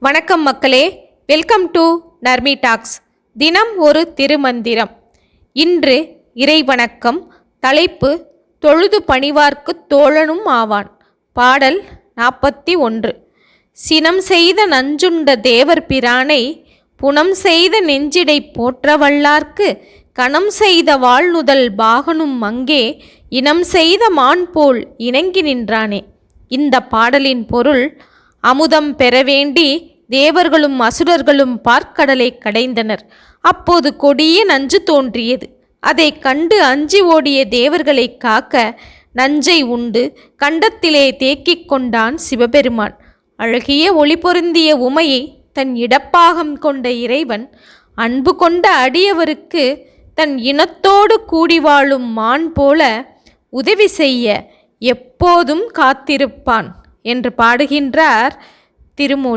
வணக்கம் மக்களே, welcome to Narmi tax. தினம் ஒரு திருமந்திரம். இன்று இறைவணக்கம். தலைப்பு தொழுது பணிவார்க்கு தோழனும் ஆவான். பாடல் 41. சினம் செய்த நஞ்சுண்ட தேவர் பிரானை புனம் செய்த நெஞ்சிடை போற்ற வல்லார்க்கு கணம் செய்த வாழ்நுதல் பாகனும் அங்கே இனம் செய்த மான் போல் இணங்கி நின்றானே. இந்த பாடலின் பொருள்: அமுதம் பெற வேண்டி தேவர்களும் அசுரர்களும் பார்க்கடலை கடைந்தனர். அப்போது கொடிய நஞ்சு தோன்றியது. அதை கண்டு அஞ்சி ஓடிய தேவர்களை காக்க நஞ்சை உண்டு கண்டத்திலே தேக்கிக் கொண்டான் சிவபெருமான். அழகிய ஒளி பொருந்திய உமையை தன் இடப்பாகம் கொண்ட இறைவன் அன்பு கொண்ட அடியவருக்கு தன் இனத்தோடு கூடி வாழும் மான் போல உதவி செய்ய எப்போதும் காத்திருப்பான் என்று பாடுகின்றார் திருமூலர்.